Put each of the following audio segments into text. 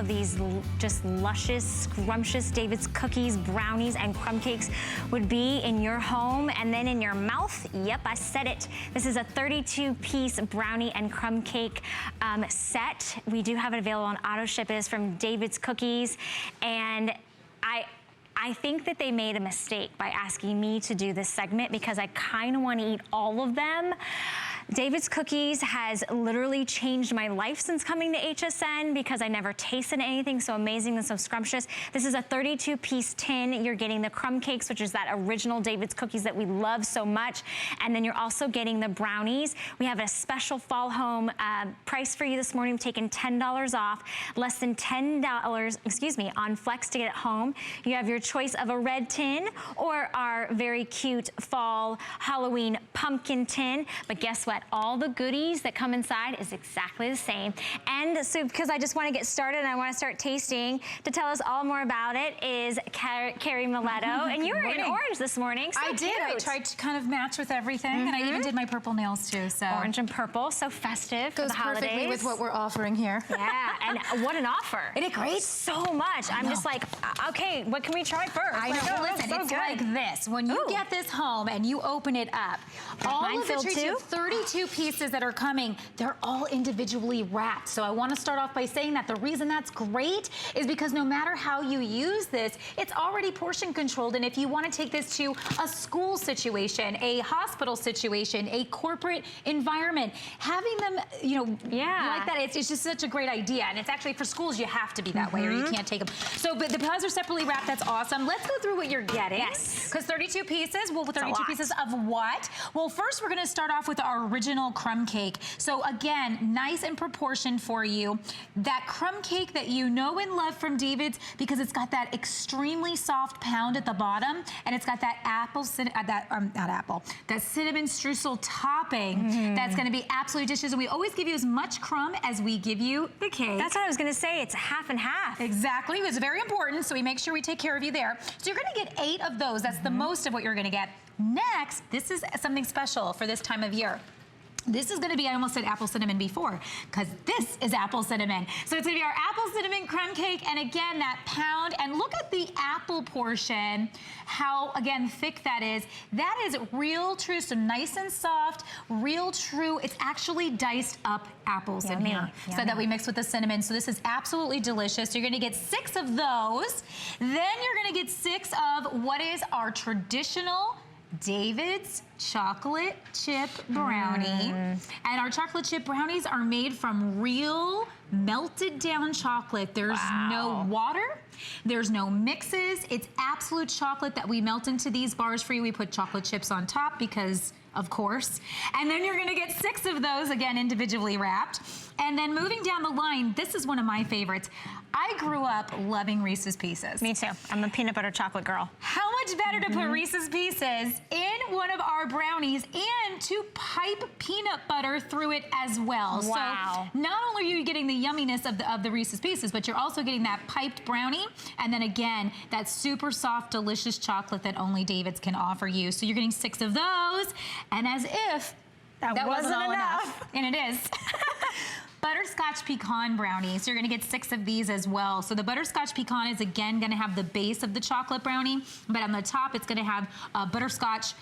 of these just luscious, scrumptious David's cookies, brownies, and crumb cakes would be in your home and then in your mouth. Yep, I said it. This is a 32-piece brownie and crumb cake set. We do have it available on auto ship. It is from David's Cookies, and I think that they made a mistake by asking me to do this segment because I kind of want to eat all of them. David's Cookies has literally changed my life since coming to HSN because I never tasted anything so amazing and so scrumptious. This is a 32-piece tin. You're getting the crumb cakes, which is that original David's Cookies that we love so much. And then you're also getting the brownies. We have a special fall home price for you this morning. We've taken $10 off, less than $10, excuse me, on Flex to get it home. You have your choice of a red tin or our very cute fall Halloween pumpkin tin. But guess what? All the goodies that come inside is exactly the same. And so because I just want to get started and I want to start tasting, to tell us all more about it is Carrie Miletto. And you were in orange this morning. So I did. I tried to kind of match with everything, and I even did my purple nails too. So orange and purple, so festive for the holidays. Goes perfectly with what we're offering here. Yeah, and what an offer. Isn't it great? So much. I'm just like, okay, what can we try first? I know. Listen, so it's like this. When you get this home and you open it up, all of the treats, you have 32 pieces that are coming, they're all individually wrapped. So I want to start off by saying that the reason that's great is because no matter how you use this, it's already portion controlled. And if you want to take this to a school situation, a hospital situation, a corporate environment, having them, you know, like that, it's just such a great idea. And it's actually for schools, you have to be that way or you can't take them. So, but the pies are separately wrapped. That's awesome. Let's go through what you're getting. Yes. Because 32 pieces, well, 32 pieces of what? Well, first we're going to start off with our original crumb cake. So again, nice and proportioned for you. That crumb cake that you know and love from David's because it's got that extremely soft pound at the bottom and it's got that that cinnamon streusel topping that's going to be absolutely delicious. And we always give you as much crumb as we give you the cake. That's what I was going to say. It's half and half. Exactly. It was very important, so we make sure we take care of you there. So you're going to get 8 of those. That's the most of what you're going to get. Next, this is something special for this time of year. This is going to be, I almost said apple cinnamon before, because this is apple cinnamon. So it's going to be our apple cinnamon crumb cake, and again, that pound, and look at the apple portion, how, again, thick that is. That is real true, so nice and soft, real true. It's actually diced up apples in here, so that we mix with the cinnamon. So this is absolutely delicious. You're going to get 6 of those. Then you're going to get 6 of what is our traditional David's chocolate chip brownie. And our chocolate chip brownies are made from real melted down chocolate. There's no water. There's no mixes. It's absolute chocolate that we melt into these bars for you. We put chocolate chips on top because, of course. And then you're gonna get 6 of those, again, individually wrapped. And then moving down the line, this is one of my favorites. I grew up loving Reese's Pieces. Me too. I'm a peanut butter chocolate girl. How much better to put Reese's Pieces in one of our brownies and to pipe peanut butter through it as well. Wow. So not only are you getting the yumminess of the Reese's Pieces, but you're also getting that piped brownie. And then again, that super soft, delicious chocolate that only David's can offer you. So you're getting 6 of those. And as if that wasn't all enough. And it is. Butterscotch pecan brownies. So you're gonna get 6 of these as well. So the butterscotch pecan is again gonna have the base of the chocolate brownie, but on the top it's gonna have butterscotch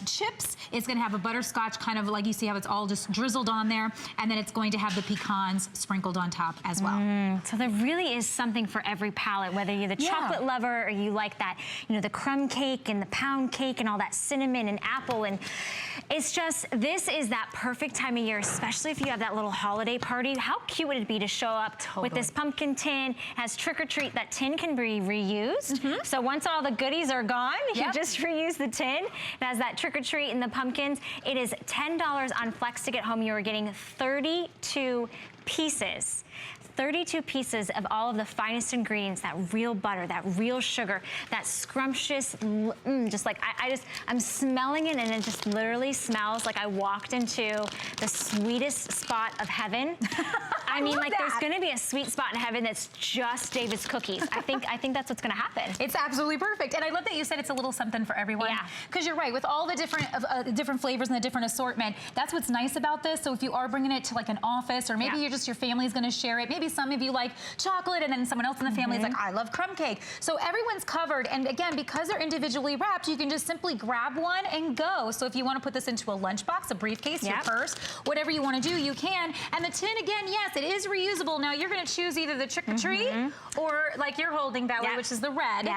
chips. It's gonna have a butterscotch kind of like you see how it's all just drizzled on there, and then it's going to have the pecans sprinkled on top as well. So there really is something for every palate, whether you're the chocolate lover or you like that, you know, the crumb cake and the pound cake and all that cinnamon and apple, and it's just, this is that perfect time of year, especially if you have that little holiday party. How cute would it be to show up with this pumpkin tin? It has trick or treat. That tin can be reused. So once all the goodies are gone, you just reuse the tin. It has that trick or treat and the pumpkins. It is $10 on Flex to get home. You are getting 32 pieces. 32 pieces of all of the finest ingredients, that real butter, that real sugar, that scrumptious, just like, I'm smelling it and it just literally smells like I walked into the sweetest spot of heaven. I mean, like there's gonna be a sweet spot in heaven that's just David's Cookies. I think that's what's gonna happen. It's absolutely perfect. And I love that you said it's a little something for everyone. Because you're right, with all the different flavors and the different assortment, that's what's nice about this. So if you are bringing it to like an office, or maybe you're just, your family's gonna share share it. Maybe some of you like chocolate, and then someone else in the family is like, I love crumb cake. So everyone's covered. And again, because they're individually wrapped, you can just simply grab one and go. So if you want to put this into a lunchbox, a briefcase, your purse, whatever you want to do, you can. And the tin, again, yes, it is reusable. Now you're going to choose either the trick-or-treat or like you're holding, Valerie, which is the red.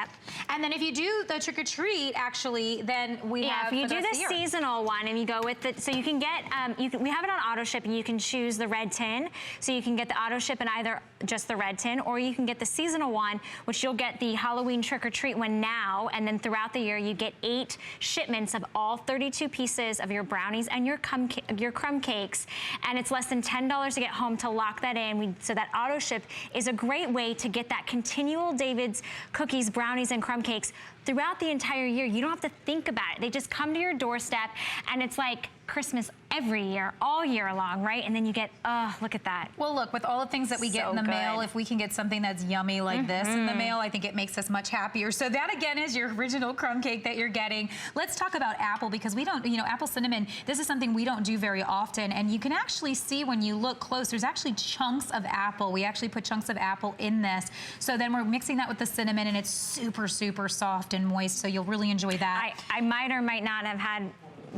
And then if you do the trick-or-treat, actually, then we have if you do the seasonal one and you go with it, so you can get, we have it on auto ship and you can choose the red tin. So you can get the auto ship in either just the red tin, or you can get the seasonal one, which you'll get the Halloween trick-or-treat one now, and then throughout the year you get 8 shipments of all 32 pieces of your brownies and your crumb cakes, and it's less than $10 to get home to lock that in. So that auto ship is a great way to get that continual David's cookies, brownies, and crumb cakes throughout the entire year. You don't have to think about it. They just come to your doorstep, and it's like Christmas every year, all year long, right? And then you get, oh, look at that. Well, look, with all the things that we get in the mail, if we can get something that's yummy like this in the mail, I think it makes us much happier. So that, again, is your original crumb cake that you're getting. Let's talk about apple, because we don't, apple cinnamon, this is something we don't do very often. And you can actually see when you look close, there's actually chunks of apple. We actually put chunks of apple in this. So then we're mixing that with the cinnamon, and it's super, super soft and moist. So you'll really enjoy that. I might or might not have had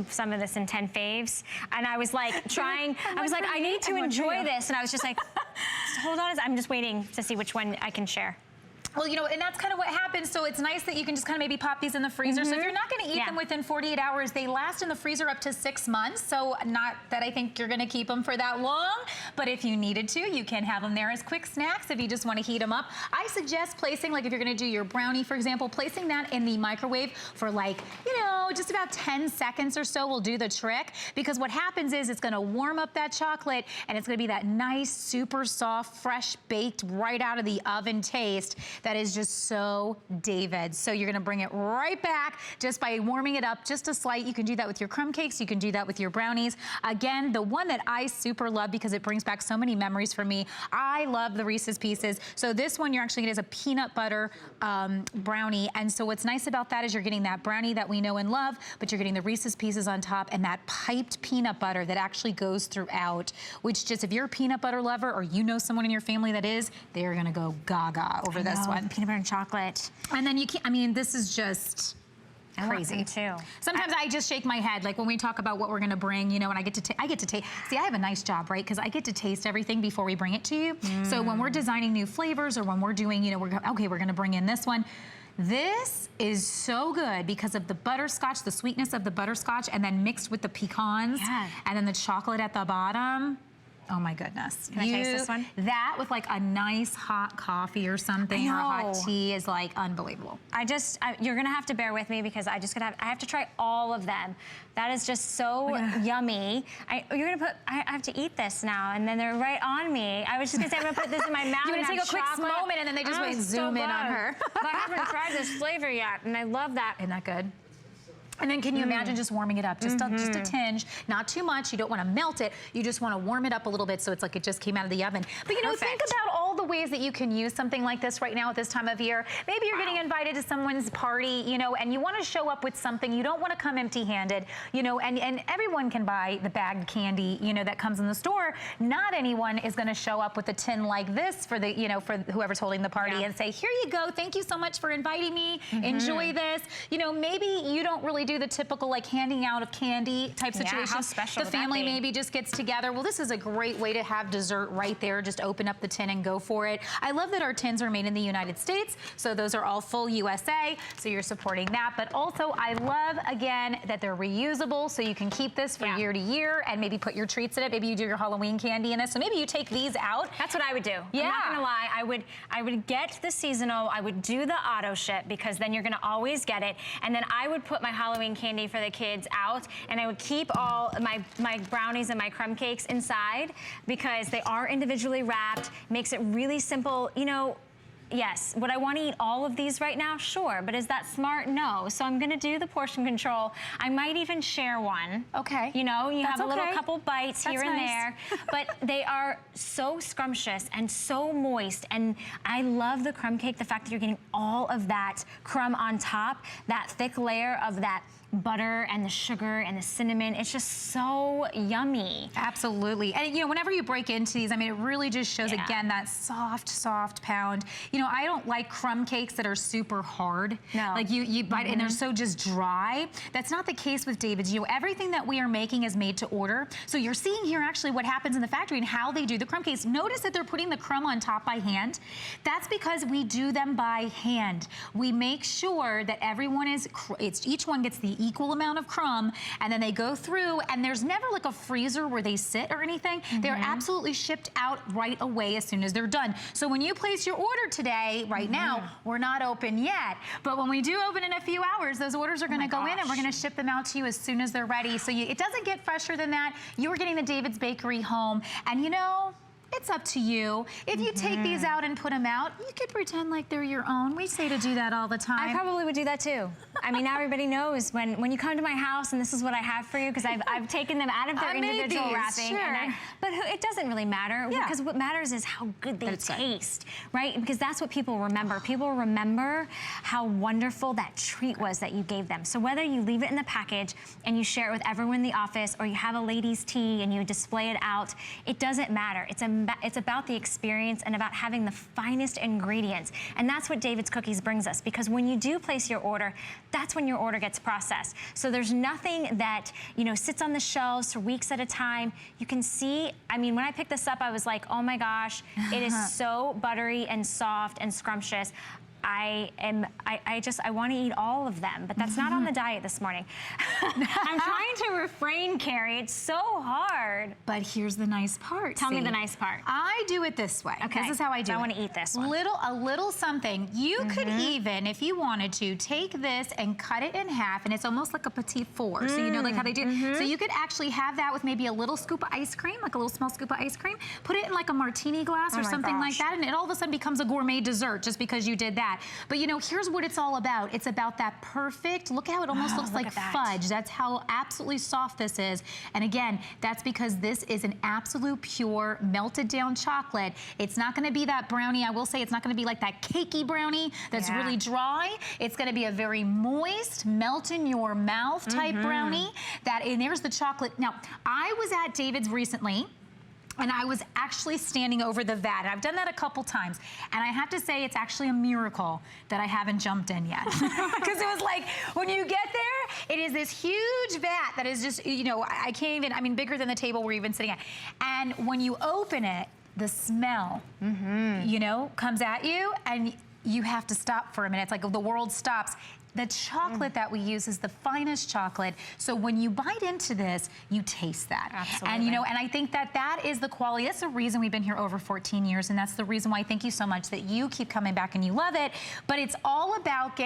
some of this in 10 faves, and I was like trying, I was like, I need to enjoy this, and I was just like, hold on, I'm just waiting to see which one I can share. Well, and that's kind of what happens. So it's nice that you can just kind of maybe pop these in the freezer. So if you're not going to eat them within 48 hours, they last in the freezer up to 6 months. So not that I think you're going to keep them for that long, but if you needed to, you can have them there as quick snacks if you just want to heat them up. I suggest placing, like if you're going to do your brownie, for example, placing that in the microwave for like, just about 10 seconds or so will do the trick, because what happens is it's going to warm up that chocolate, and it's going to be that nice, super soft, fresh baked right out of the oven taste that is just so David. So you're gonna bring it right back just by warming it up just a slight. You can do that with your crumb cakes. You can do that with your brownies. Again, the one that I super love because it brings back so many memories for me, I love the Reese's Pieces. So this one you're actually getting is a peanut butter brownie. And so what's nice about that is you're getting that brownie that we know and love, but you're getting the Reese's Pieces on top and that piped peanut butter that actually goes throughout, which just, if you're a peanut butter lover or someone in your family that is, they're gonna go gaga over this one. Peanut butter and chocolate. And then you can't, this is just crazy too. Sometimes I just shake my head, like when we talk about what we're gonna bring, and I get to taste. See, I have a nice job, right? Because I get to taste everything before we bring it to you. So when we're designing new flavors, or when we're doing, we're gonna bring in this one. This is so good because of the butterscotch, the sweetness of the butterscotch, and then mixed with the pecans, and then the chocolate at the bottom. Oh my goodness. Can I taste this one? That with like a nice hot coffee or something, or a hot tea is like unbelievable. You're gonna have to bear with me because I have to try all of them. That is just so yummy. I have to eat this now, and then they're right on me. I was just gonna say I'm gonna put this in my mouth. You wanna take a quick moment, and then they just zoom in on her. But I haven't tried this flavor yet, and I love that. Isn't that good? And then can you imagine just warming it up, just a tinge, not too much. You don't want to melt it. You just want to warm it up a little bit so it's like it just came out of the oven. But think about all the ways that you can use something like this right now at this time of year. Maybe you're getting invited to someone's party, and you want to show up with something. You don't want to come empty-handed, and everyone can buy the bagged candy, that comes in the store. Not anyone is going to show up with a tin like this for the, for whoever's holding the party and say, here you go. Thank you so much for inviting me. Enjoy this. Maybe you don't really do the typical like handing out of candy type situation. How special the family maybe just gets together. Well, this is a great way to have dessert right there. Just open up the tin and go for it. I love that our tins are made in the United States, so those are all full USA, so you're supporting that. But also I love, again, that they're reusable, so you can keep this for year to year and maybe put your treats in it. Maybe you do your Halloween candy in this, so maybe you take these out. That's what I would do. I'm not gonna lie, I would get the seasonal, I would do the auto ship, because then you're gonna always get it, and then I would put my Halloween candy for the kids out, and I would keep all my brownies and my crumb cakes inside, because they are individually wrapped, makes it really simple. Yes, would I want to eat all of these right now? Sure, but is that smart? No. So I'm going to do the portion control. I might even share one. Okay. You have a little couple bites here and there, but they are so scrumptious and so moist, and I love the crumb cake, the fact that you're getting all of that crumb on top, that thick layer of that butter and the sugar and the cinnamon. It's just so yummy. Absolutely. And you know, whenever you break into these, I mean, it really just shows again that soft pound. You know, I don't like crumb cakes that are super hard. No. Like you bite and they're so just dry. That's not the case with David's. You know, everything that we are making is made to order. So you're seeing here actually what happens in the factory and how they do the crumb cakes. Notice that they're putting the crumb on top by hand. That's because we do them by hand. We make sure that everyone each one gets the equal amount of crumb, and then they go through, and there's never like a freezer where they sit or anything. They're absolutely shipped out right away as soon as they're done. So when you place your order today, right now, we're not open yet, but when we do open in a few hours, those orders are gonna go in and we're gonna ship them out to you as soon as they're ready. So it doesn't get fresher than that. You're getting the David's Bakery home, and you know, it's up to you. If you take these out and put them out, you could pretend like they're your own. We say to do that all the time. I probably would do that too. I mean, now everybody knows when you come to my house and this is what I have for you, because I've taken them out of their individual wrapping. Sure. But it doesn't really matter, because what matters is how good they taste, right? Because that's what people remember. People remember how wonderful that treat was that you gave them. So whether you leave it in the package and you share it with everyone in the office, or you have a ladies' tea and you display it out, it doesn't matter. It's about the experience and about having the finest ingredients. And that's what David's Cookies brings us, because when you do place your order, that's when your order gets processed. So there's nothing that, you know, sits on the shelves for weeks at a time. You can see, I mean, when I picked this up, I was like, oh my gosh, it is so buttery and soft and scrumptious. I want to eat all of them, but that's not on the diet this morning. I'm trying to refrain, Carrie. It's so hard. But here's the nice part. Tell me the nice part. I do it this way. Okay. This is how I do it. I want to eat this one. A little something. You could even, if you wanted to, take this and cut it in half, and it's almost like a petit four. So you know, like how they do. So you could actually have that with maybe a little scoop of ice cream, like a little small scoop of ice cream. Put it in like a martini glass or something like that, and it all of a sudden becomes a gourmet dessert just because you did that. But you know, here's what it's all about. It's about that perfect, look how it almost looks like fudge. That's how absolutely soft this is. And again, that's because this is an absolute pure melted down chocolate. It's not gonna be that brownie. I will say it's not gonna be like that cakey brownie that's really dry. It's gonna be a very moist, melt in your mouth type brownie. And there's the chocolate. Now, I was at David's recently, and I was actually standing over the vat. And I've done that a couple times. And I have to say, it's actually a miracle that I haven't jumped in yet. Because it was like, when you get there, it is this huge vat that is just, you know, I can't even, I mean, bigger than the table we're even sitting at. And when you open it, the smell, you know, comes at you, and you have to stop for a minute. It's like the world stops. The chocolate that we use is the finest chocolate. So when you bite into this, you taste that. Absolutely. And you know, and I think that that is the quality. That's the reason we've been here over 14 years, and that's the reason why thank you so much that you keep coming back and you love it. But it's all about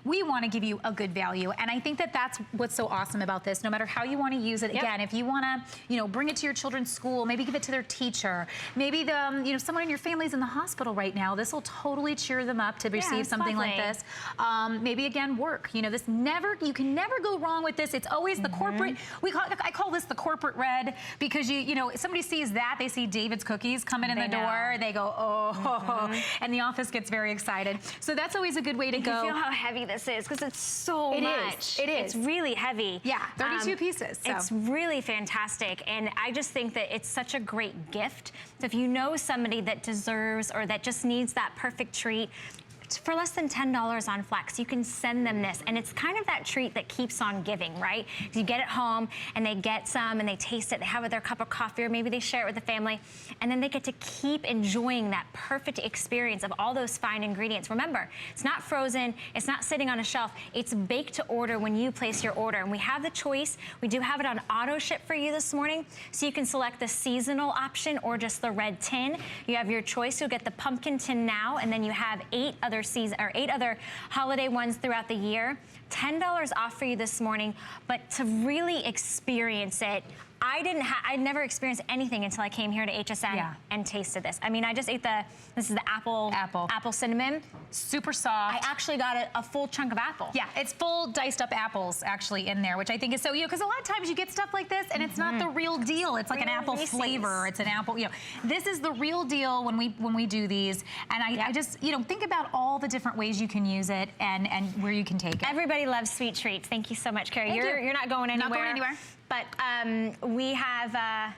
we want to give you a good value. And I think that that's what's so awesome about this. No matter how you want to use it, again, if you want to, you know, bring it to your children's school, maybe give it to their teacher, maybe you know, someone in your family's in the hospital right now, this will totally cheer them up to receive something like this. Maybe again, work. You know, you can never go wrong with this. It's always the corporate, I call this the corporate red, because you know, if somebody sees that, they see David's Cookies coming in the door, they go, oh, and the office gets very excited. So that's always a good way to go. You feel how heavy this is, because it's so much. It is. It's really heavy. Yeah, 32 pieces. So. It's really fantastic, and I just think that it's such a great gift. So if you know somebody that deserves or that just needs that perfect treat, for less than $10 on Flex, you can send them this, and it's kind of that treat that keeps on giving, right? You get it home, and they get some, and they taste it, they have it with their cup of coffee, or maybe they share it with the family, and then they get to keep enjoying that perfect experience of all those fine ingredients. Remember, it's not frozen, it's not sitting on a shelf, it's baked to order when you place your order, and we have the choice. We do have it on auto ship for you this morning, so you can select the seasonal option or just the red tin. You have your choice. You'll get the pumpkin tin now, and then you have 8 other holiday ones throughout the year. $10 off for you this morning, but to really experience it, I'd never experienced anything until I came here to HSN and tasted this. I mean, I just ate this is the apple cinnamon. Super soft. I actually got a full chunk of apple. Yeah, it's full diced up apples actually in there, which I think is so, because a lot of times you get stuff like this and it's not the real deal. It's like an apple flavor. It's an apple, This is the real deal when we do these. And I just, think about all the different ways you can use it and where you can take it. Everybody loves sweet treats. Thank you so much, Carrie. You're not going anywhere. Not going anywhere. But we have